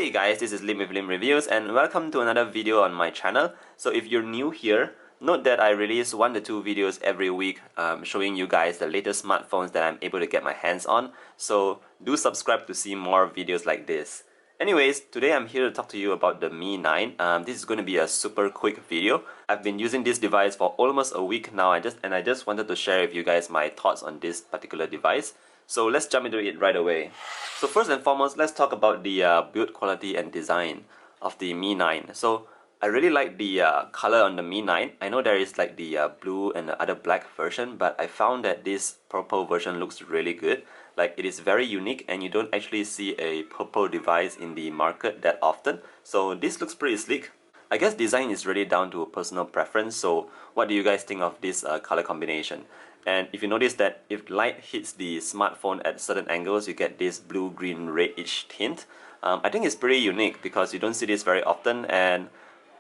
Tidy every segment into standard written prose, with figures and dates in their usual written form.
Hey guys, this is Lim with Lim Reviews and welcome to another video on my channel. So if you're new here, note that I release 1 to 2 videos every week showing you guys the latest smartphones that I'm able to get my hands on. So do subscribe to see more videos like this. Anyways, today I'm here to talk to you about the Mi 9. This is going to be a super quick video. I've been using this device for almost a week now I just wanted to share with you guys my thoughts on this particular device. So let's jump into it right away. So first and foremost, let's talk about the build quality and design of the Mi 9. So I really like the color on the Mi 9. I know there is like the blue and the other black version, but I found that this purple version looks really good. Like it is very unique and you don't actually see a purple device in the market that often. So this looks pretty sleek. I guess design is really down to personal preference, so what do you guys think of this color combination? And if you notice that if light hits the smartphone at certain angles, you get this blue, green, reddish tint. I think it's pretty unique because you don't see this very often and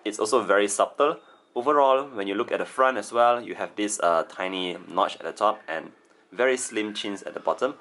it's also very subtle. Overall, when you look at the front as well, you have this tiny notch at the top and very slim chins at the bottom.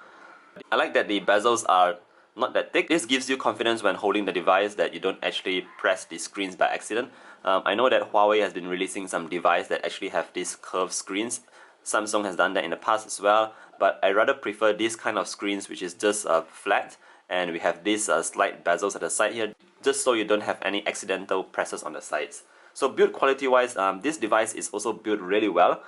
I like that the bezels are not that thick. This gives you confidence when holding the device that you don't actually press the screens by accident. I know that Huawei has been releasing some devices that actually have these curved screens. Samsung has done that in the past as well, but I rather prefer this kind of screens which is just flat and we have these slight bezels at the side here just so you don't have any accidental presses on the sides. So build quality wise, this device is also built really well.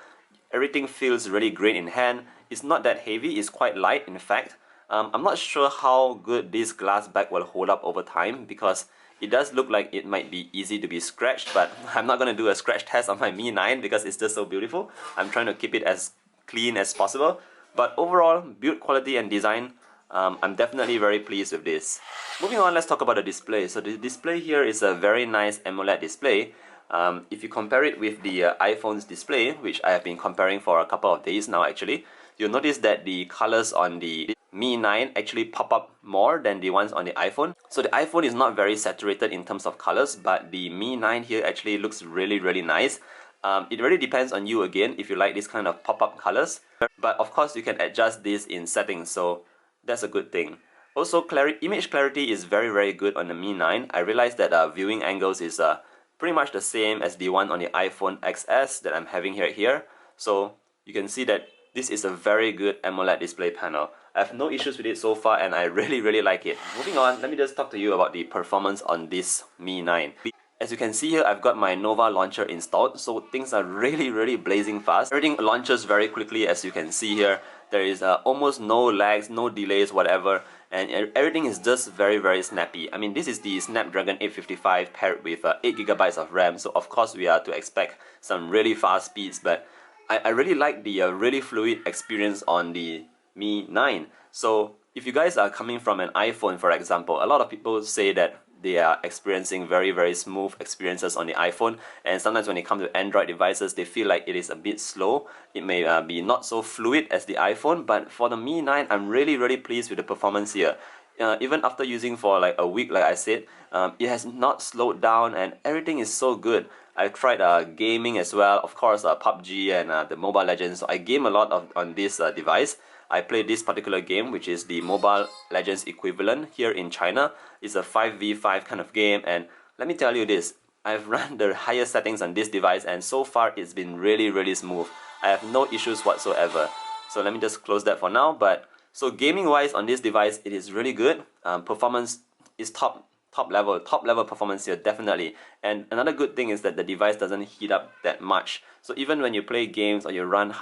Everything feels really great in hand. It's not that heavy, it's quite light in fact. I'm not sure how good this glass back will hold up over time because it does look like it might be easy to be scratched, but I'm not going to do a scratch test on my Mi 9 because it's just so beautiful. I'm trying to keep it as clean as possible. But overall, build quality and design, I'm definitely very pleased with this. Moving on, let's talk about the display. So the display here is a very nice AMOLED display. If you compare it with the iPhone's display, which I have been comparing for a couple of days now actually, you'll notice that the colors on the Mi 9 actually pop up more than the ones on the iPhone. So the iPhone is not very saturated in terms of colors, but the Mi 9 here actually looks really nice. It really depends on you again if you like this kind of pop-up colors. But of course you can adjust this in settings, so that's a good thing. Also, image clarity is very good on the Mi 9. I realized that viewing angles is pretty much the same as the one on the iPhone XS that I'm having here. So you can see that this is a very good AMOLED display panel. I have no issues with it so far and I really like it. Moving on, let me just talk to you about the performance on this Mi 9. As you can see here, I've got my Nova launcher installed, so things are really blazing fast. Everything launches very quickly as you can see here. There is almost no lags, no delays, whatever, and everything is just very snappy. I mean, this is the Snapdragon 855 paired with 8GB of RAM, so of course we are to expect some really fast speeds, but I really like the really fluid experience on the Mi 9. So if you guys are coming from an iPhone, for example, a lot of people say that they are experiencing very smooth experiences on the iPhone, and sometimes when it comes to Android devices they feel like it is a bit slow. It may be not so fluid as the iPhone, but for the Mi 9 I'm really pleased with the performance here. Even after using for like a week, like I said, it has not slowed down and everything is so good. I tried gaming as well, of course PUBG and the Mobile Legends. So I game a lot on this device. I play this particular game, which is the Mobile Legends equivalent here in China. It's a 5v5 kind of game, and let me tell you this, I've run the highest settings on this device and so far it's been really smooth. I have no issues whatsoever. So let me just close that for now. But so gaming wise on this device, it is really good. Performance is top level performance here, definitely. And another good thing is that the device doesn't heat up that much. So even when you play games or you run,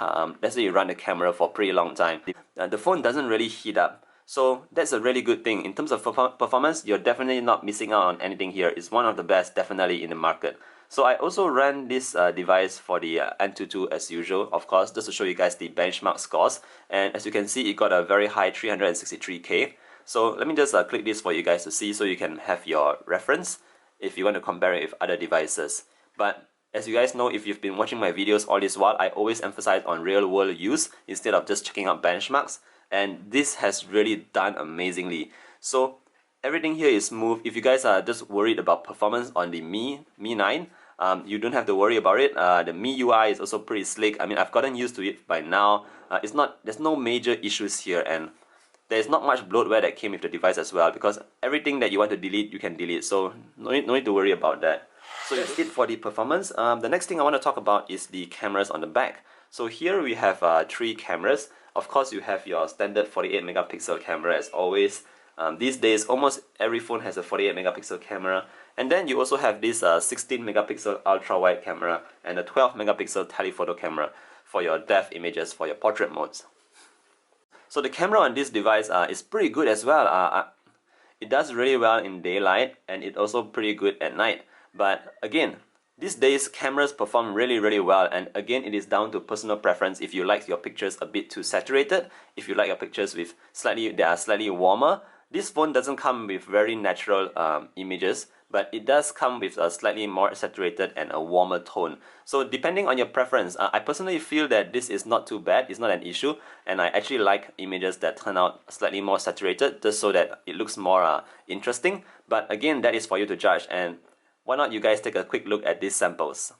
let's say you run the camera for a pretty long time, the phone doesn't really heat up. So that's a really good thing. In terms of performance, you're definitely not missing out on anything here. It's one of the best definitely in the market. So I also ran this device for the Antutu as usual, of course, just to show you guys the benchmark scores. And as you can see, it got a very high 363K. So let me just click this for you guys to see so you can have your reference if you want to compare it with other devices. But as you guys know, if you've been watching my videos all this while, I always emphasize on real world use instead of just checking out benchmarks. And this has really done amazingly. So everything here is smooth. If you guys are just worried about performance on the Mi 9, you don't have to worry about it. The Mi UI is also pretty slick. I mean, I've gotten used to it by now. There's no major issues here, and there's not much bloatware that came with the device as well, because everything that you want to delete, you can delete, so no need to worry about that. So that's it for the performance. The next thing I want to talk about is the cameras on the back. So here we have 3 cameras. Of course, you have your standard 48 megapixel camera as always. These days, almost every phone has a 48 megapixel camera. And then you also have this 16 megapixel ultra wide camera and a 12 megapixel telephoto camera for your depth images for your portrait modes. So the camera on this device is pretty good as well. It does really well in daylight, and it's also pretty good at night. But again, these days cameras perform really well, and again it is down to personal preference. If you like your pictures a bit too saturated, if you like your pictures with that are slightly warmer, this phone doesn't come with very natural images, but it does come with a slightly more saturated and a warmer tone. So depending on your preference, I personally feel that this is not too bad, it's not an issue, and I actually like images that turn out slightly more saturated just so that it looks more interesting. But again, that is for you to judge, and why not you guys take a quick look at these samples.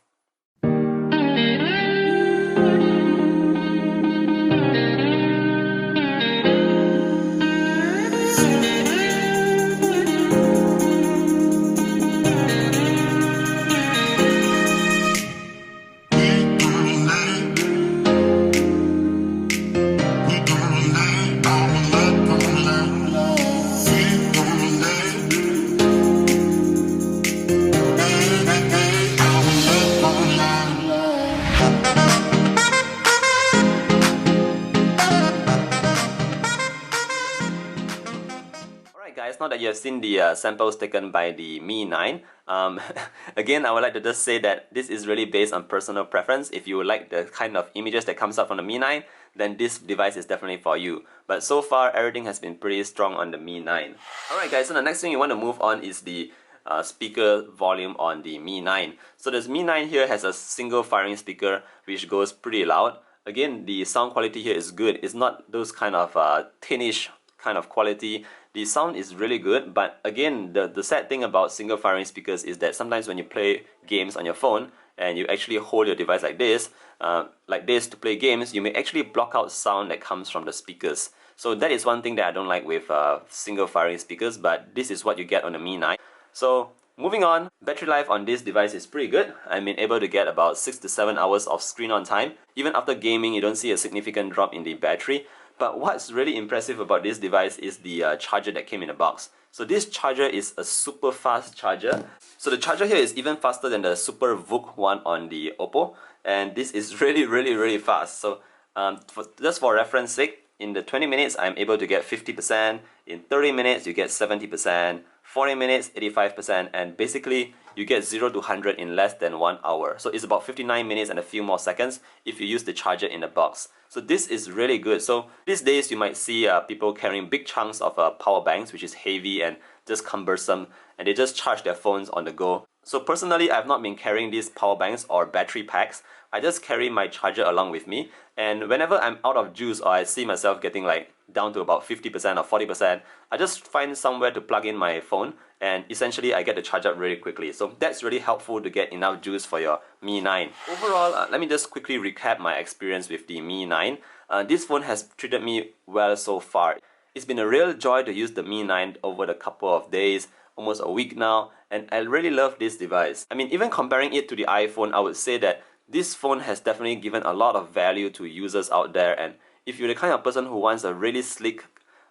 Guys, now that you have seen the samples taken by the Mi 9, again I would like to just say that this is really based on personal preference. If you like the kind of images that comes out from the Mi 9, then this device is definitely for you. But so far everything has been pretty strong on the Mi 9. Alright guys, so the next thing you want to move on is the speaker volume on the Mi 9. So this Mi 9 here has a single firing speaker which goes pretty loud. Again, the sound quality here is good. It's not those kind of tinish kind of quality. The sound is really good, but again, the sad thing about single firing speakers is that sometimes when you play games on your phone and you actually hold your device like this to play games, you may actually block out sound that comes from the speakers. So that is one thing that I don't like with single firing speakers, but this is what you get on the Mi 9. So moving on, battery life on this device is pretty good. I've been able to get about 6 to 7 hours of screen on time. Even after gaming, you don't see a significant drop in the battery. But what's really impressive about this device is the charger that came in the box. So this charger is a super fast charger. So the charger here is even faster than the Super VOOC one on the Oppo. And this is really fast. So just for reference sake, in the 20 minutes I'm able to get 50%, in 30 minutes you get 70%, 40 minutes 85%, and basically you get 0 to 100 in less than 1 hour. So it's about 59 minutes and a few more seconds if you use the charger in the box. So this is really good. So these days you might see people carrying big chunks of power banks, which is heavy and just cumbersome, and they just charge their phones on the go. So personally, I've not been carrying these power banks or battery packs. I just carry my charger along with me, and whenever I'm out of juice or I see myself getting like down to about 50% or 40%, I just find somewhere to plug in my phone, and essentially I get the charge up really quickly. So that's really helpful to get enough juice for your Mi 9. Overall, let me just quickly recap my experience with the Mi 9. This phone has treated me well so far. It's been a real joy to use the Mi 9 over the couple of days, almost a week now, and I really love this device. I mean, even comparing it to the iPhone, I would say that this phone has definitely given a lot of value to users out there, and if you're the kind of person who wants a really sleek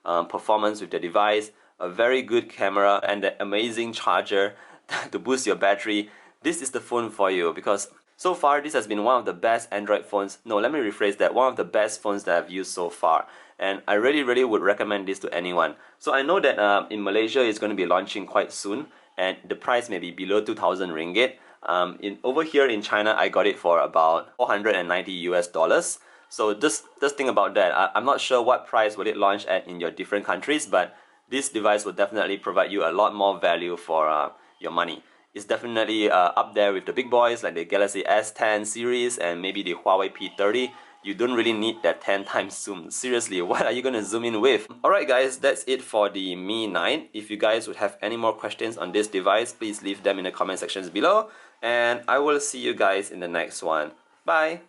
performance with the device, a very good camera, and an amazing charger to boost your battery, this is the phone for you, because so far this has been one of the best Android phones. No, let me rephrase that. One of the best phones that I've used so far. And I really would recommend this to anyone. So I know that in Malaysia it's going to be launching quite soon, and the price may be below 2,000 ringgit. Over here in China, I got it for about 490 US dollars. So just think about that. I'm not sure what price will it launch at in your different countries, but this device will definitely provide you a lot more value for your money. It's definitely up there with the big boys like the Galaxy S10 series and maybe the Huawei P30. You don't really need that 10 times zoom. Seriously, what are you gonna zoom in with? Alright guys, that's it for the Mi 9. If you guys would have any more questions on this device, please leave them in the comment sections below. And I will see you guys in the next one. Bye!